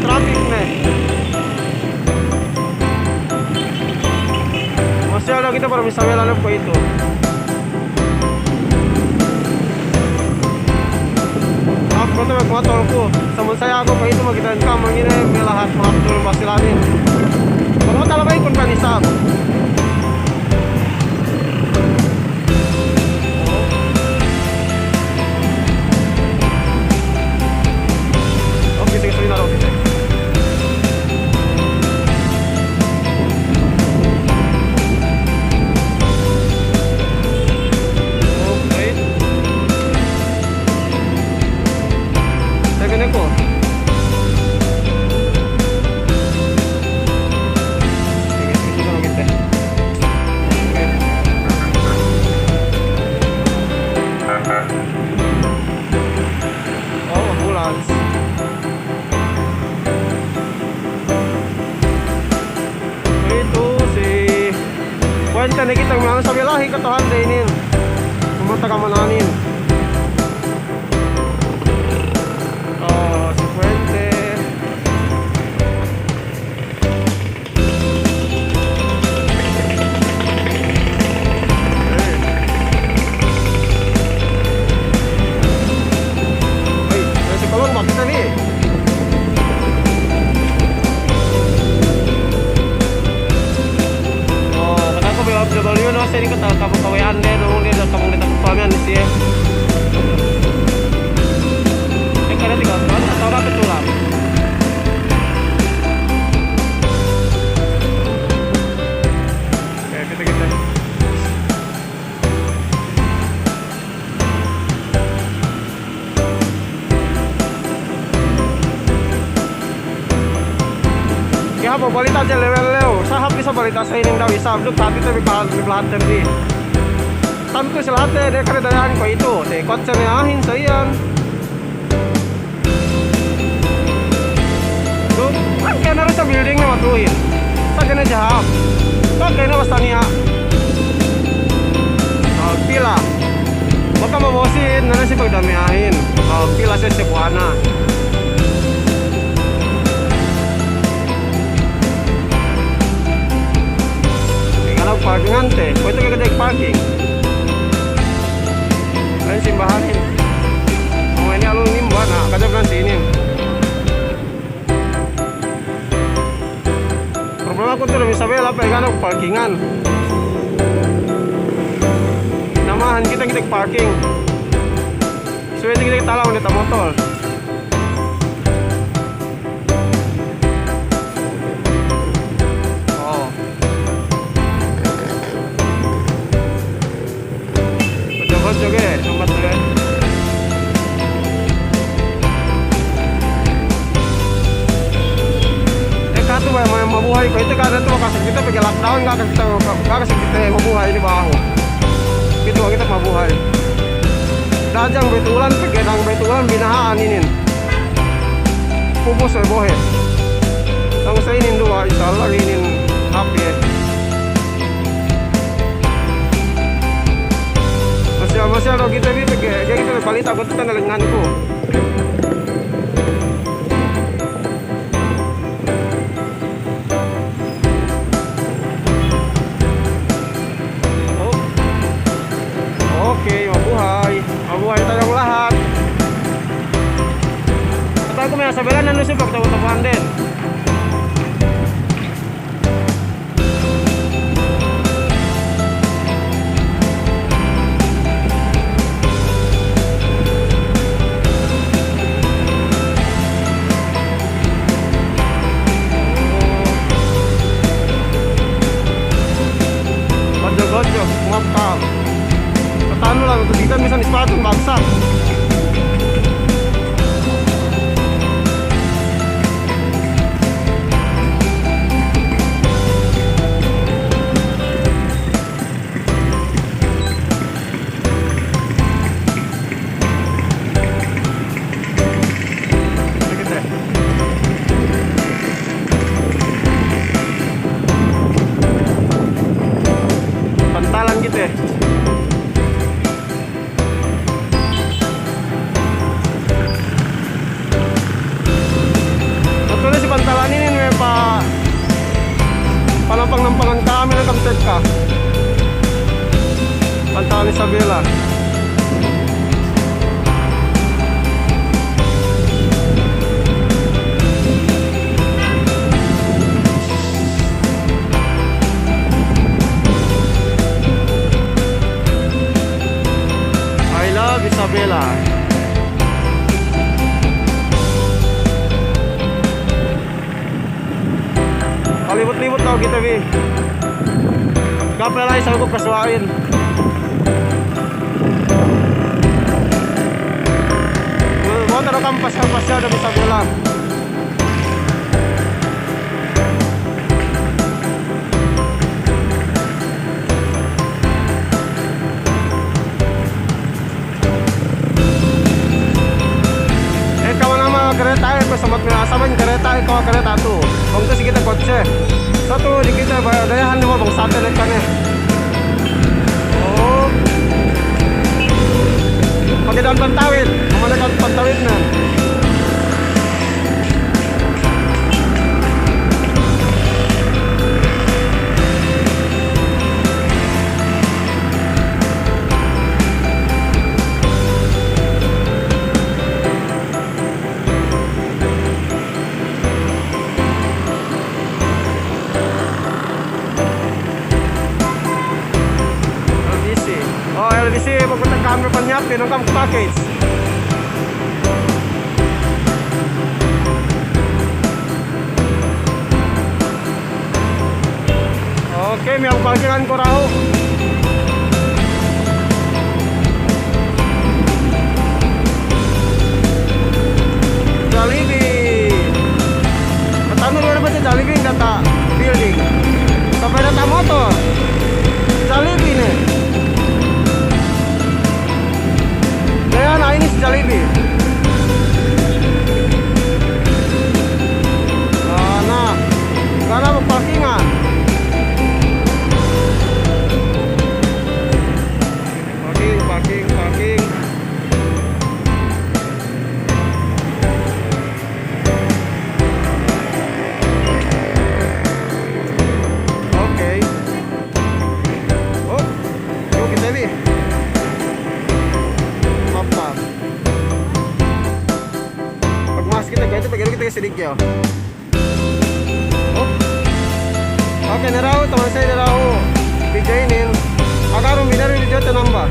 traffic nih. Masih ada kita para bisa melalui po itu. Ako to magmotor ko. Samun saya ako pa ito magitan ka mangine melahat mahapdul basilanin. Kung mo talabay kun kanisab. Okay, sige, sorry na rin. Okay. Sige ko. Sige, sige na kita. Okay. Oh, ambulance. Ito si Kwenta na kita mga sa bilahi katahan din. Pumunta ka mananin. Si Puente. Ay, si Palong, bakit na ni? Kenapa BW no, saya ikut kamu kawayan deh, dulu dia kamu lihat kepalanya nih sih. Karena 3 tahun atau apa tulang. Oke, kita. Ya, apa balita aja level-level. Sahab bisa balita sa ining daw isab. Duk tapi belahan tadi. Tanto sila hati dia keredaan ko itu. Te kotse ni ahin sa iyan. Kaya na rin sa building na matuhin. Sa kaya na jahap. Kaya na basta niya. Pila. Baka mabosin na si pagdamiahin. Pila siya si Buana. Kalau parking ante, kau itu kagak parking. Lain simbahanin. Mau ini alun nimba, nah kagak nanti ini. Problema ko tuh bisa bela pegang parkingan. Namahan kita parking. Sudah kita talang di motor. Oh. Coba juga, tempat juga. Itu memang mabuhay ko itu karena itu kasi kita pergi lockdown kasi kita mabuhay di bawah itu kita mabuhay dajang betulan pergi dang betulan binahaan ini pupus bohe tang sa inin dua insyaallah inin happy masih ada kita ni pergi jadi kita balik takut kita ngalenganku. Mabuhay tayong lahat. Kata ko may sabihan na nusip pagtawa-tawahan din. Gojo-gojo, ngapal. Tanu lang, kita minsan sepatu bagsak. mag-start ka. Pantalan Isabela. I love Isabela. Palibot-libot daw kita, Bi. Kapalay sa ko kasuwain. Mo taro kang pasya-pasya na Isabela. Kereta ko sa magminasaban kereta ikaw kereta tu. Kung to sige ta kotse. Sa to di kita dayahan mo bang satellite ka ni. Oh. Pagdaan pantawid, mamalakan pantawid na. LBC, pagpunta camera pa niya, pinangkang package. Okay, may ang parkingan ko raw. Jollibee. Matano rin ba sa Jollibee yung data building? Sabay data motor. Jollibee ne. Kaya na ini si Jollibee. Sana magparkingan. Parking. Okay. Oh, yuk kita ni. Pagmas kita ganito, pagano kita sa Ligya. Oh. Okay, narao, teman saya narao. Bijainin. Agar minari video tanamba.